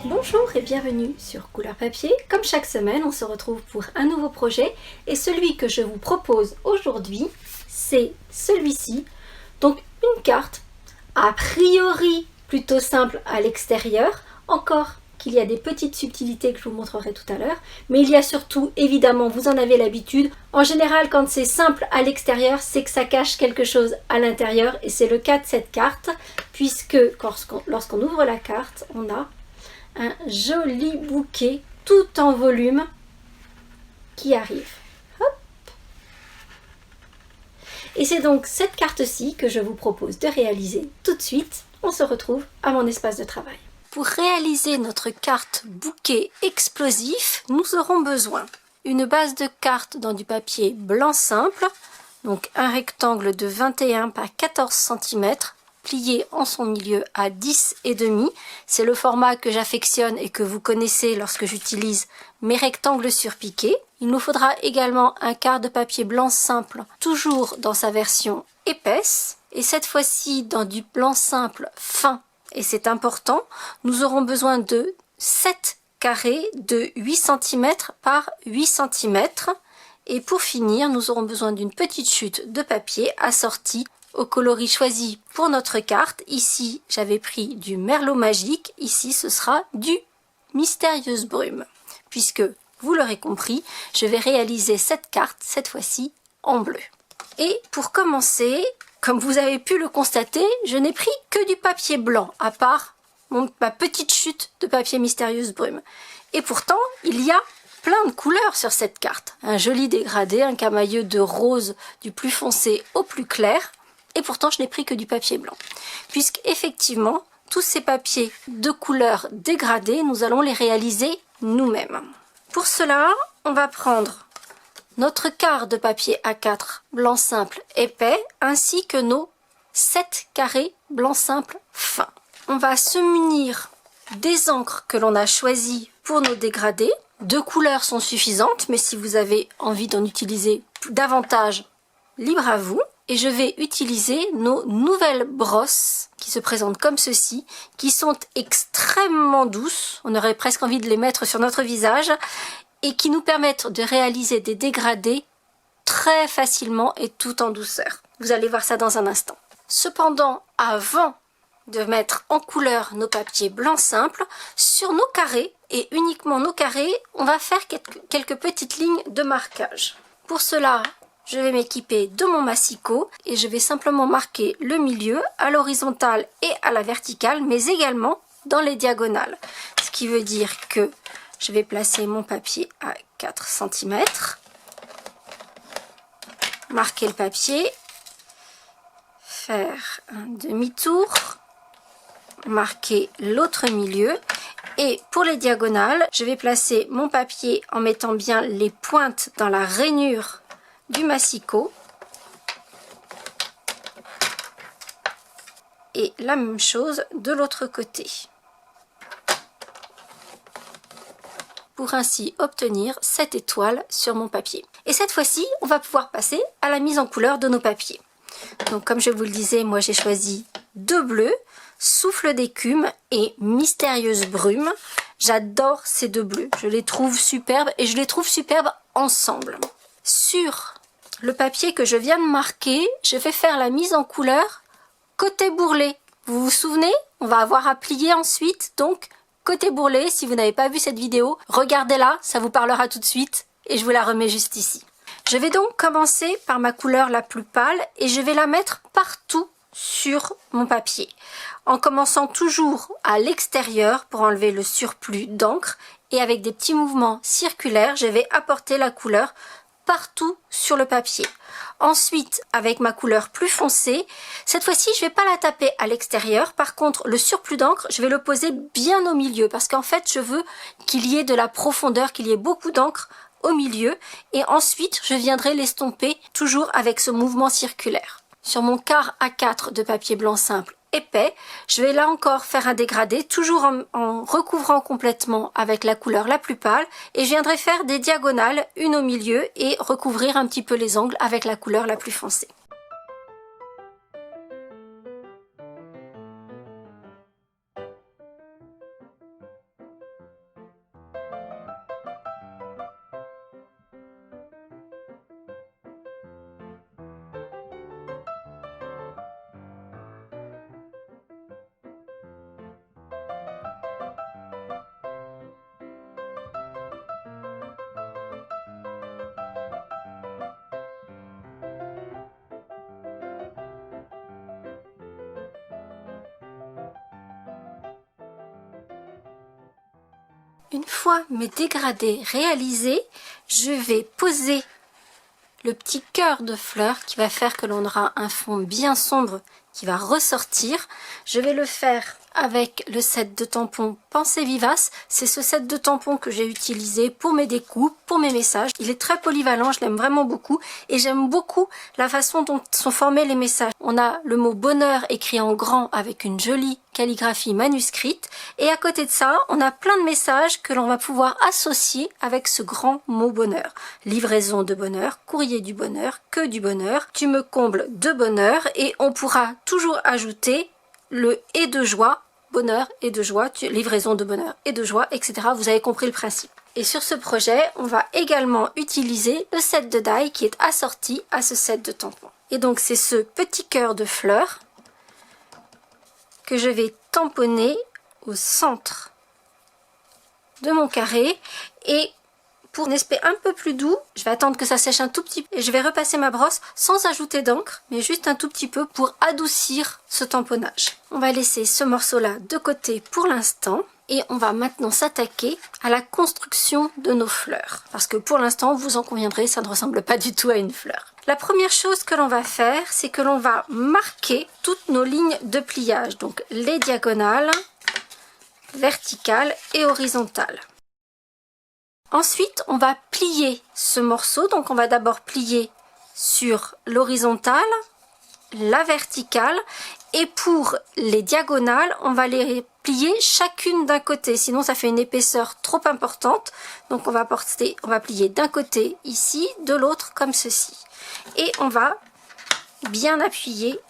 Bonjour et bienvenue sur Couleur Papier. Comme chaque semaine, on se retrouve pour un nouveau projet et celui que je vous propose aujourd'hui, c'est celui-ci. Donc une carte a priori plutôt simple à l'extérieur, encore qu'il y a des petites subtilités que je vous montrerai tout à l'heure, mais il y a surtout, évidemment, vous en avez l'habitude, en général quand c'est simple à l'extérieur, c'est que ça cache quelque chose à l'intérieur et c'est le cas de cette carte, puisque lorsqu'on ouvre la carte, on a un joli bouquet tout en volume qui arrive. Hop. Et c'est donc cette carte-ci que je vous propose de réaliser tout de suite. On se retrouve à mon espace de travail. Pour réaliser notre carte bouquet explosif, nous aurons besoin d'une base de carte dans du papier blanc simple, donc un rectangle de 21 par 14 cm, plié en son milieu à 10,5. C'est le format que j'affectionne et que vous connaissez lorsque j'utilise mes rectangles surpiqués. Il nous faudra également un quart de papier blanc simple, toujours dans sa version épaisse, et cette fois-ci dans du blanc simple fin. Et c'est important, nous aurons besoin de 7 carrés de 8 cm par 8 cm. Et pour finir, nous aurons besoin d'une petite chute de papier assortie au coloris choisi pour notre carte. Ici, j'avais pris du merlot magique. Ici, ce sera du mystérieuse brume. Puisque, vous l'aurez compris, je vais réaliser cette carte, cette fois-ci, en bleu. Et pour commencer, comme vous avez pu le constater, je n'ai pris que du papier blanc, à part ma petite chute de papier mystérieuse brume. Et pourtant, il y a plein de couleurs sur cette carte. Un joli dégradé, un camailleux de rose du plus foncé au plus clair. Et pourtant, je n'ai pris que du papier blanc. Puisqu'effectivement, tous ces papiers de couleur dégradée, nous allons les réaliser nous-mêmes. Pour cela, on va prendre notre quart de papier A4 blanc simple épais, ainsi que nos 7 carrés blanc simple fins. On va se munir des encres que l'on a choisies pour nos dégradés. 2 couleurs sont suffisantes, mais si vous avez envie d'en utiliser davantage, libre à vous. Et je vais utiliser nos nouvelles brosses qui se présentent comme ceci, qui sont extrêmement douces. On aurait presque envie de les mettre sur notre visage et qui nous permettent de réaliser des dégradés très facilement et tout en douceur. Vous allez voir ça dans un instant. Cependant, avant de mettre en couleur nos papiers blancs simples, sur nos carrés, et uniquement nos carrés, on va faire quelques petites lignes de marquage. Pour cela, je vais m'équiper de mon massicot et je vais simplement marquer le milieu à l'horizontale et à la verticale, mais également dans les diagonales. Ce qui veut dire que je vais placer mon papier à 4 cm, marquer le papier, faire un demi-tour, marquer l'autre milieu. Et pour les diagonales, je vais placer mon papier en mettant bien les pointes dans la rainure du massicot. Et la même chose de l'autre côté. Pour ainsi obtenir cette étoile sur mon papier. Et cette fois-ci, on va pouvoir passer à la mise en couleur de nos papiers. Donc comme je vous le disais, moi j'ai choisi 2 bleus, souffle d'écume et mystérieuse brume. J'adore ces 2 bleus, je les trouve superbes et je les trouve superbes ensemble. Sur le papier que je viens de marquer, je vais faire la mise en couleur côté bourrelet. Vous vous souvenez? On va avoir à plier ensuite, donc côté bourrelet. Si vous n'avez pas vu cette vidéo, regardez-la, ça vous parlera tout de suite et je vous la remets juste ici. Je vais donc commencer par ma couleur la plus pâle et je vais la mettre partout sur mon papier, en commençant toujours à l'extérieur pour enlever le surplus d'encre et avec des petits mouvements circulaires, je vais apporter la couleur partout sur le papier. Ensuite, avec ma couleur plus foncée, cette fois-ci, je ne vais pas la taper à l'extérieur. Par contre, le surplus d'encre, je vais le poser bien au milieu parce qu'en fait, je veux qu'il y ait de la profondeur, qu'il y ait beaucoup d'encre au milieu. Et ensuite, je viendrai l'estomper toujours avec ce mouvement circulaire. Sur mon quart A4 de papier blanc simple épais, je vais là encore faire un dégradé, toujours en recouvrant complètement avec la couleur la plus pâle, et je viendrai faire des diagonales, une au milieu, et recouvrir un petit peu les angles avec la couleur la plus foncée. Une fois mes dégradés réalisés, je vais poser le petit cœur de fleurs qui va faire que l'on aura un fond bien sombre qui va ressortir. Je vais le faire avec le set de tampons Pensée Vivace. C'est ce set de tampons que j'ai utilisé pour mes découpes, pour mes messages. Il est très polyvalent, je l'aime vraiment beaucoup et j'aime beaucoup la façon dont sont formés les messages. On a le mot bonheur écrit en grand avec une jolie calligraphie manuscrite et à côté de ça, on a plein de messages que l'on va pouvoir associer avec ce grand mot bonheur. Livraison de bonheur, courrier du bonheur, que du bonheur, tu me combles de bonheur et on pourra toujours ajouter le et de joie, bonheur et de joie, livraison de bonheur et de joie, etc. Vous avez compris le principe. Et sur ce projet, on va également utiliser le set de die qui est assorti à ce set de tampons. Et donc c'est ce petit cœur de fleurs que je vais tamponner au centre de mon carré et pour un aspect un peu plus doux, je vais attendre que ça sèche un tout petit peu et je vais repasser ma brosse sans ajouter d'encre, mais juste un tout petit peu pour adoucir ce tamponnage. On va laisser ce morceau-là de côté pour l'instant et on va maintenant s'attaquer à la construction de nos fleurs. Parce que pour l'instant, vous en conviendrez, ça ne ressemble pas du tout à une fleur. La première chose que l'on va faire, c'est que l'on va marquer toutes nos lignes de pliage, donc les diagonales, verticales et horizontales. Ensuite, on va plier ce morceau. Donc, on va d'abord plier sur l'horizontale, la verticale. Et pour les diagonales, on va les plier chacune d'un côté. Sinon, ça fait une épaisseur trop importante. Donc, on va plier d'un côté ici, de l'autre comme ceci. Et on va bien appuyer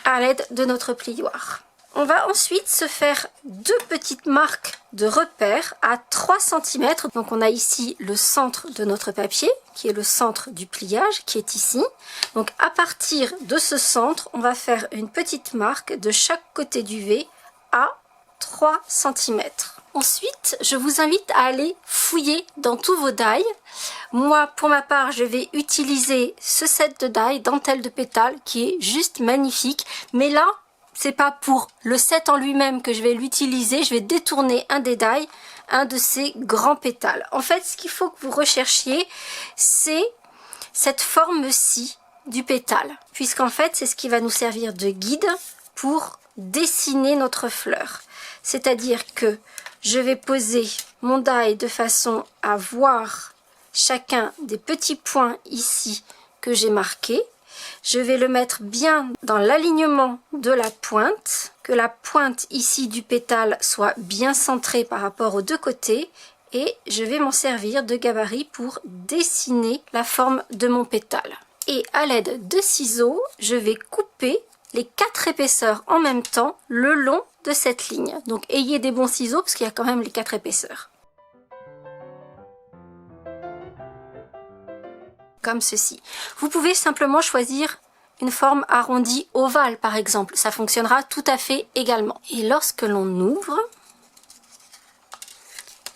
à l'aide de notre plioir. On va ensuite se faire deux petites marques de repère à 3 cm. Donc on a ici le centre de notre papier, qui est le centre du pliage, qui est ici. Donc à partir de ce centre, on va faire une petite marque de chaque côté du V à 3 cm. Ensuite, je vous invite à aller fouiller dans tous vos die. Moi, pour ma part, je vais utiliser ce set de die, dentelle de pétales, qui est juste magnifique. Mais là, c'est pas pour le set en lui-même que je vais l'utiliser, je vais détourner un des die, un de ces grands pétales. En fait, ce qu'il faut que vous recherchiez, c'est cette forme-ci du pétale, puisqu'en fait, c'est ce qui va nous servir de guide pour dessiner notre fleur. C'est-à-dire que je vais poser mon die de façon à voir chacun des petits points ici que j'ai marqués. Je vais le mettre bien dans l'alignement de la pointe, que la pointe ici du pétale soit bien centrée par rapport aux deux côtés et je vais m'en servir de gabarit pour dessiner la forme de mon pétale. Et à l'aide de ciseaux, je vais couper les 4 épaisseurs en même temps le long de cette ligne. Donc ayez des bons ciseaux parce qu'il y a quand même les 4 épaisseurs. Comme ceci. Vous pouvez simplement choisir une forme arrondie ovale par exemple, ça fonctionnera tout à fait également. Et lorsque l'on ouvre,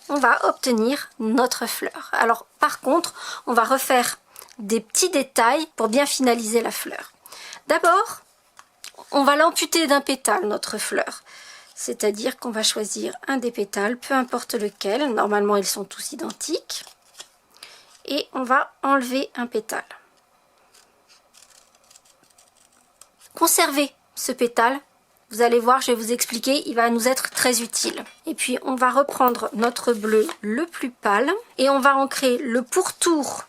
on va obtenir notre fleur. Alors par contre, on va refaire des petits détails pour bien finaliser la fleur. D'abord, on va l'amputer d'un pétale, notre fleur. C'est-à-dire qu'on va choisir un des pétales, peu importe lequel, normalement ils sont tous identiques. Et on va enlever un pétale. Conservez ce pétale, vous allez voir, je vais vous expliquer, il va nous être très utile. Et puis on va reprendre notre bleu le plus pâle et on va ancrer le pourtour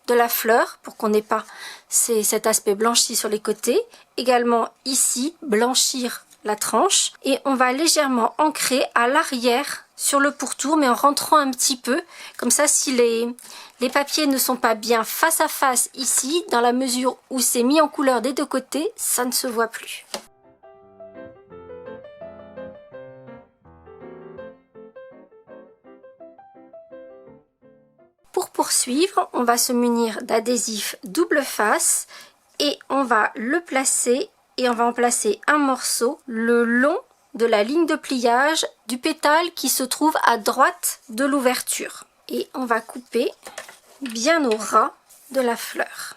de la fleur pour qu'on n'ait pas cet aspect blanchi sur les côtés. Également ici, blanchir la tranche et on va légèrement ancrer à l'arrière sur le pourtour mais en rentrant un petit peu comme ça si les papiers ne sont pas bien face à face ici, dans la mesure où c'est mis en couleur des deux côtés, ça ne se voit plus. Pour poursuivre, on va se munir d'adhésif double face et on va le placer et on va en placer un morceau le long de la ligne de pliage du pétale qui se trouve à droite de l'ouverture. Et on va couper bien au ras de la fleur.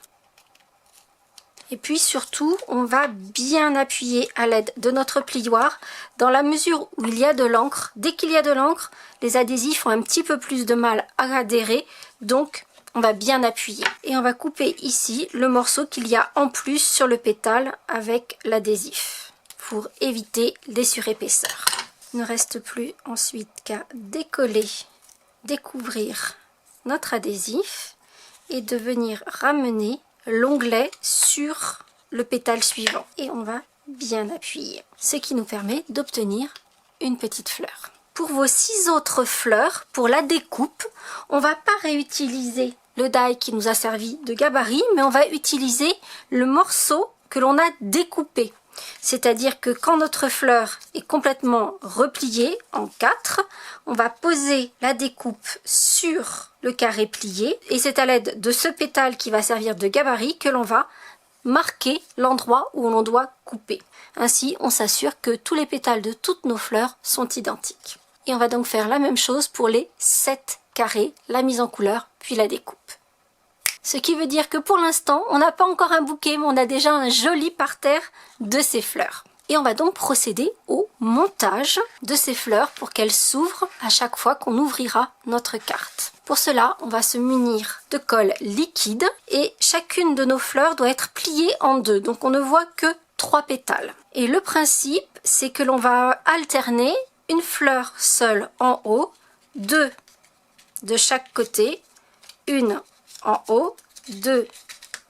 Et puis surtout, on va bien appuyer à l'aide de notre plioir dans la mesure où il y a de l'encre. Dès qu'il y a de l'encre, les adhésifs ont un petit peu plus de mal à adhérer, donc on va bien appuyer. Et on va couper ici le morceau qu'il y a en plus sur le pétale avec l'adhésif pour éviter les surépaisseurs. Il ne reste plus ensuite qu'à décoller, découvrir notre adhésif et de venir ramener l'onglet sur le pétale suivant. Et on va bien appuyer, ce qui nous permet d'obtenir une petite fleur. Pour vos 6 autres fleurs, pour la découpe, on ne va pas réutiliser le die qui nous a servi de gabarit, mais on va utiliser le morceau que l'on a découpé. C'est-à-dire que quand notre fleur est complètement repliée en 4, on va poser la découpe sur le carré plié et c'est à l'aide de ce pétale qui va servir de gabarit que l'on va marquer l'endroit où l'on doit couper. Ainsi, on s'assure que tous les pétales de toutes nos fleurs sont identiques. Et on va donc faire la même chose pour les 7 carrés, la mise en couleur, puis la découpe. Ce qui veut dire que pour l'instant, on n'a pas encore un bouquet, mais on a déjà un joli parterre de ces fleurs. Et on va donc procéder au montage de ces fleurs pour qu'elles s'ouvrent à chaque fois qu'on ouvrira notre carte. Pour cela, on va se munir de colle liquide et chacune de nos fleurs doit être pliée en 2. Donc on ne voit que 3 pétales. Et le principe, c'est que l'on va alterner une fleur seule en haut, 2 de chaque côté, une en haut, 2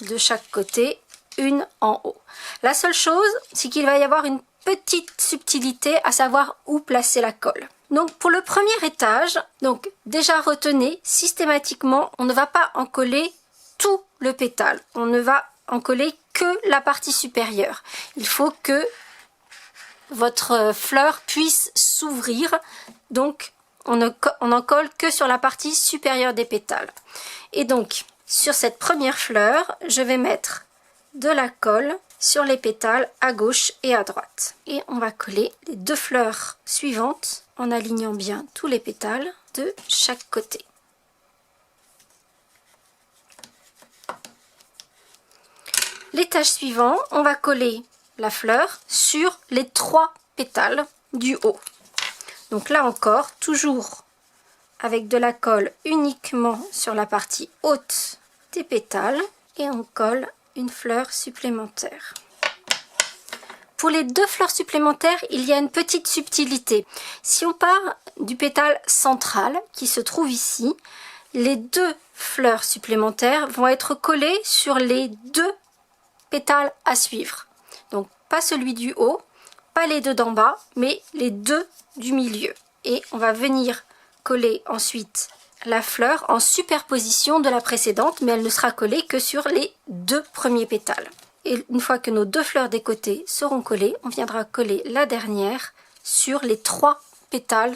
de chaque côté, une en haut. La seule chose, c'est qu'il va y avoir une petite subtilité à savoir où placer la colle. Donc pour le premier étage, donc déjà retenez, systématiquement, on ne va pas en coller tout le pétale. On ne va en coller que la partie supérieure. Il faut que votre fleur puisse s'ouvrir, donc on n'en colle que sur la partie supérieure des pétales. Et donc, sur cette première fleur, je vais mettre de la colle sur les pétales à gauche et à droite. Et on va coller les 2 fleurs suivantes en alignant bien tous les pétales de chaque côté. L'étage suivant, on va coller la fleur sur les 3 pétales du haut. Donc là encore, toujours avec de la colle uniquement sur la partie haute des pétales et on colle une fleur supplémentaire. Pour les 2 fleurs supplémentaires, il y a une petite subtilité. Si on part du pétale central qui se trouve ici, les 2 fleurs supplémentaires vont être collées sur les 2 pétales à suivre. Donc pas celui du haut, pas les 2 d'en bas, mais les 2 du milieu. Et on va venir coller ensuite la fleur en superposition de la précédente, mais elle ne sera collée que sur les 2 premiers pétales. Et une fois que nos 2 fleurs des côtés seront collées, on viendra coller la dernière sur les 3 pétales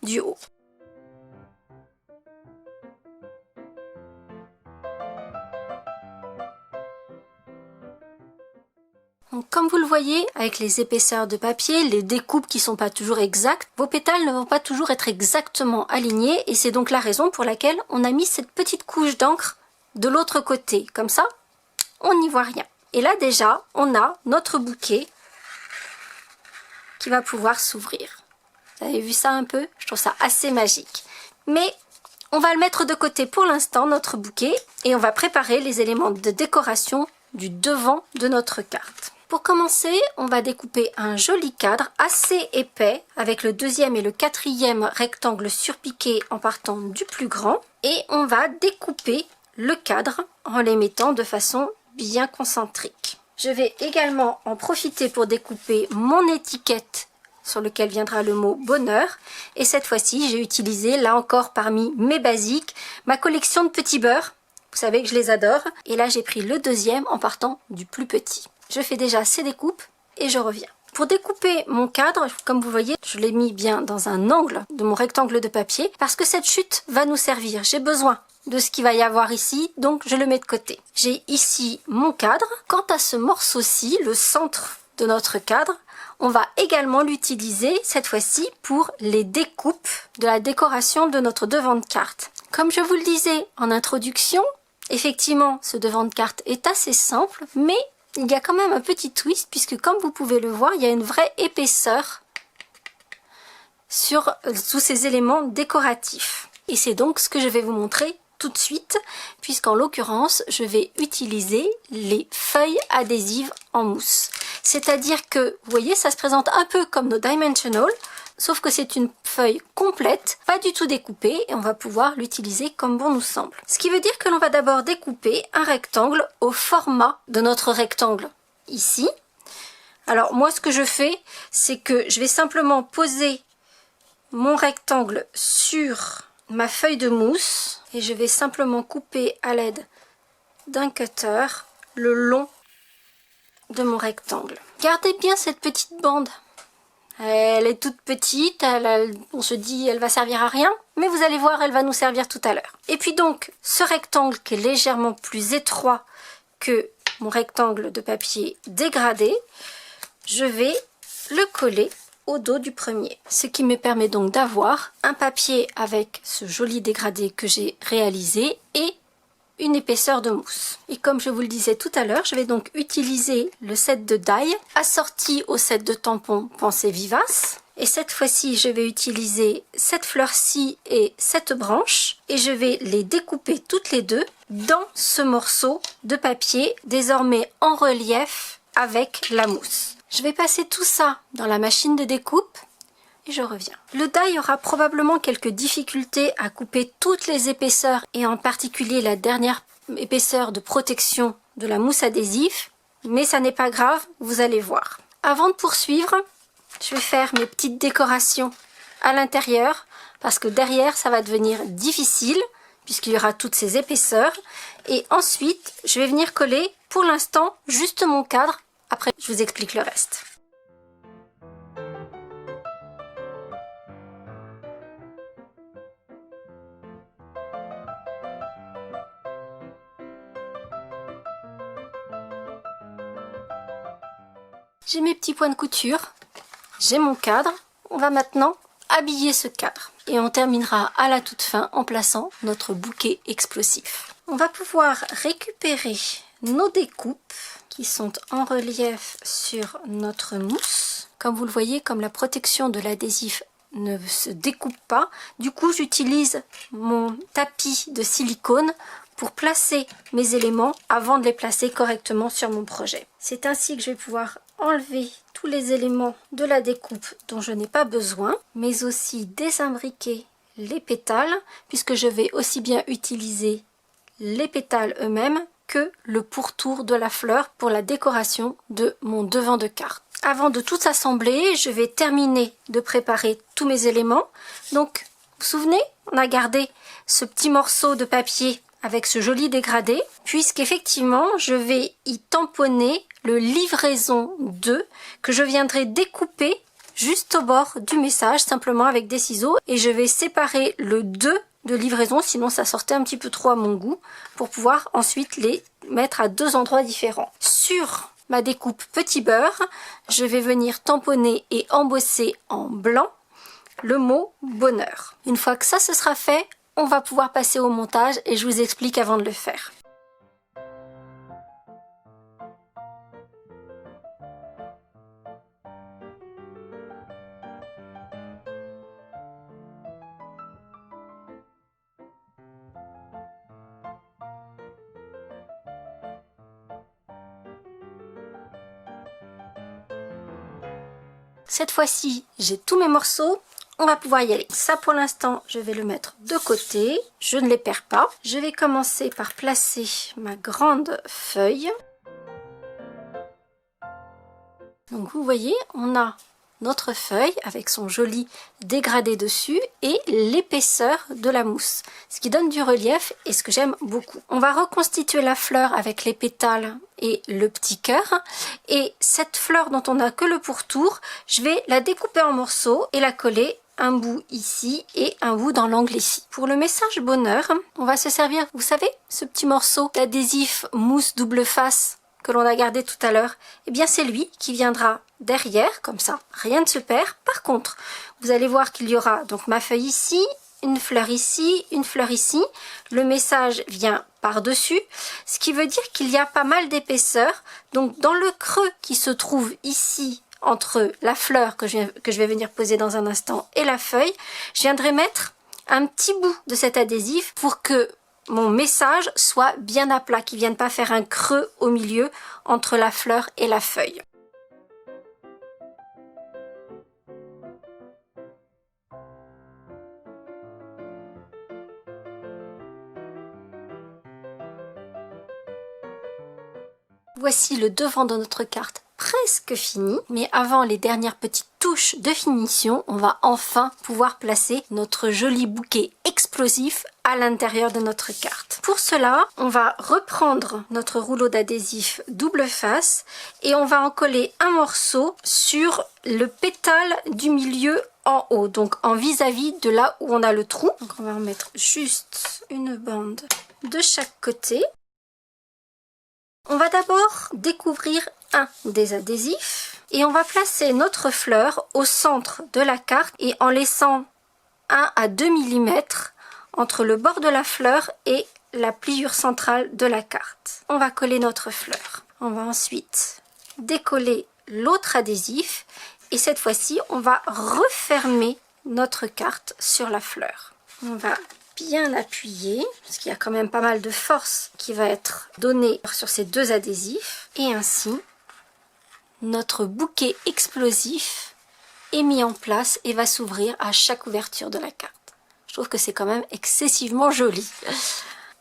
du haut. Donc, comme vous le voyez, avec les épaisseurs de papier, les découpes qui ne sont pas toujours exactes, vos pétales ne vont pas toujours être exactement alignés et c'est donc la raison pour laquelle on a mis cette petite couche d'encre de l'autre côté. Comme ça, on n'y voit rien. Et là déjà, on a notre bouquet qui va pouvoir s'ouvrir. Vous avez vu ça un peu? Je trouve ça assez magique. Mais on va le mettre de côté pour l'instant, notre bouquet, et on va préparer les éléments de décoration du devant de notre carte. Pour commencer, on va découper un joli cadre assez épais avec le 2e et le 4e rectangle surpiqué en partant du plus grand. Et on va découper le cadre en les mettant de façon bien concentrique. Je vais également en profiter pour découper mon étiquette sur lequel viendra le mot bonheur. Et cette fois-ci, j'ai utilisé, là encore parmi mes basiques, ma collection de petits beurres. Vous savez que je les adore. Et là, j'ai pris le 2e en partant du plus petit. Je fais déjà ces découpes et je reviens. Pour découper mon cadre, comme vous voyez, je l'ai mis bien dans un angle de mon rectangle de papier parce que cette chute va nous servir. J'ai besoin de ce qu'il va y avoir ici, donc je le mets de côté. J'ai ici mon cadre. Quant à ce morceau-ci, le centre de notre cadre, on va également l'utiliser cette fois-ci pour les découpes de la décoration de notre devant de carte. Comme je vous le disais en introduction, Effectivement, ce devant de carte est assez simple, mais il y a quand même un petit twist puisque comme vous pouvez le voir, il y a une vraie épaisseur sur tous ces éléments décoratifs. Et c'est donc ce que je vais vous montrer tout de suite, puisqu'en l'occurrence, je vais utiliser les feuilles adhésives en mousse. C'est-à-dire que, vous voyez, ça se présente un peu comme nos Dimensional, sauf que c'est une feuille complète, pas du tout découpée, et on va pouvoir l'utiliser comme bon nous semble. Ce qui veut dire que l'on va d'abord découper un rectangle au format de notre rectangle ici. Alors moi, ce que je fais, c'est que je vais simplement poser mon rectangle sur ma feuille de mousse et je vais simplement couper à l'aide d'un cutter le long de mon rectangle. Gardez bien cette petite bande. Elle est toute petite, on se dit elle va servir à rien, mais vous allez voir, elle va nous servir tout à l'heure. Et puis donc, ce rectangle qui est légèrement plus étroit que mon rectangle de papier dégradé, je vais le coller au dos du premier. Ce qui me permet donc d'avoir un papier avec ce joli dégradé que j'ai réalisé et une épaisseur de mousse. Et comme je vous le disais tout à l'heure, je vais donc utiliser le set de die assorti au set de tampons Pensée Vivace. Et cette fois-ci, je vais utiliser cette fleur-ci et cette branche et je vais les découper toutes les deux dans ce morceau de papier désormais en relief avec la mousse. Je vais passer tout ça dans la machine de découpe et je reviens. Le die aura probablement quelques difficultés à couper toutes les épaisseurs et en particulier la dernière épaisseur de protection de la mousse adhésive, mais ça n'est pas grave, vous allez voir. Avant de poursuivre, je vais faire mes petites décorations à l'intérieur parce que derrière ça va devenir difficile puisqu'il y aura toutes ces épaisseurs et ensuite je vais venir coller pour l'instant juste mon cadre. Après, je vous explique le reste. J'ai mes petits points de couture, j'ai mon cadre. On va maintenant habiller ce cadre. Et on terminera à la toute fin en plaçant notre bouquet explosif. On va pouvoir récupérer nos découpes qui sont en relief sur notre mousse. Comme vous le voyez, comme la protection de l'adhésif ne se découpe pas, du coup j'utilise mon tapis de silicone pour placer mes éléments avant de les placer correctement sur mon projet. C'est ainsi que je vais pouvoir enlever tous les éléments de la découpe dont je n'ai pas besoin, mais aussi désimbriquer les pétales, puisque je vais aussi bien utiliser les pétales eux-mêmes que le pourtour de la fleur pour la décoration de mon devant de carte. Avant de tout assembler, je vais terminer de préparer tous mes éléments. Donc, vous vous souvenez, on a gardé ce petit morceau de papier avec ce joli dégradé, puisqu'effectivement, je vais y tamponner le livraison 2 que je viendrai découper juste au bord du message, simplement avec des ciseaux, et je vais séparer le 2 de livraison, sinon ça sortait un petit peu trop à mon goût, pour pouvoir ensuite les mettre à deux endroits différents. Sur ma découpe petit beurre, je vais venir tamponner et embosser en blanc le mot bonheur. Une fois que ça ce sera fait, on va pouvoir passer au montage et je vous explique avant de le faire. Cette fois-ci, j'ai tous mes morceaux. On va pouvoir y aller. Ça, pour l'instant, je vais le mettre de côté. Je ne les perds pas. Je vais commencer par placer ma grande feuille. Donc, vous voyez, on a notre feuille avec son joli dégradé dessus et l'épaisseur de la mousse, ce qui donne du relief et ce que j'aime beaucoup. On va reconstituer la fleur avec les pétales et le petit cœur, et cette fleur dont on n'a que le pourtour, je vais la découper en morceaux et la coller un bout ici et un bout dans l'angle ici. Pour le message bonheur, on va se servir, vous savez, ce petit morceau d'adhésif mousse double face que l'on a gardé tout à l'heure, eh bien c'est lui qui viendra derrière, comme ça, rien ne se perd. Par contre, vous allez voir qu'il y aura donc ma feuille ici une fleur ici, une fleur ici. Le message vient par-dessus, ce qui veut dire qu'il y a pas mal d'épaisseur. Donc dans le creux qui se trouve ici, entre la fleur que je vais venir poser dans un instant et la feuille, je viendrai mettre un petit bout de cet adhésif pour que mon message soit bien à plat, qu'il ne vienne pas faire un creux au milieu entre la fleur et la feuille. Voici le devant de notre carte presque fini, mais avant les dernières petites touches de finition, on va enfin pouvoir placer notre joli bouquet explosif à l'intérieur de notre carte. Pour cela, on va reprendre notre rouleau d'adhésif double face et on va en coller un morceau sur le pétale du milieu en haut, donc en vis-à-vis de là où on a le trou. Donc on va en mettre juste une bande de chaque côté. On va d'abord découvrir un des adhésifs et on va placer notre fleur au centre de la carte et en laissant 1 à 2 mm entre le bord de la fleur et la pliure centrale de la carte. On va coller notre fleur. On va ensuite décoller l'autre adhésif et cette fois-ci on va refermer notre carte sur la fleur. On va bien appuyer, parce qu'il y a quand même pas mal de force qui va être donnée sur ces deux adhésifs. Et ainsi, notre bouquet explosif est mis en place et va s'ouvrir à chaque ouverture de la carte. Je trouve que c'est quand même excessivement joli.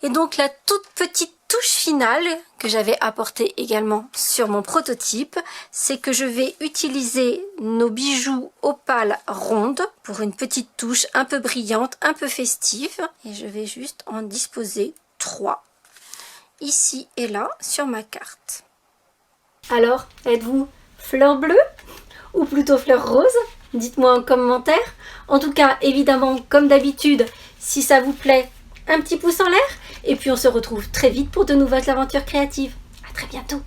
Et donc la toute petite touche finale que j'avais apportée également sur mon prototype, c'est que je vais utiliser nos bijoux opales rondes pour une petite touche un peu brillante, un peu festive. Et je vais juste en disposer 3, ici et là, sur ma carte. Alors, êtes-vous fleur bleue ou plutôt fleur rose? Dites-moi en commentaire. En tout cas, évidemment, comme d'habitude, si ça vous plaît, un petit pouce en l'air. Et puis on se retrouve très vite pour de nouvelles aventures créatives. À très bientôt.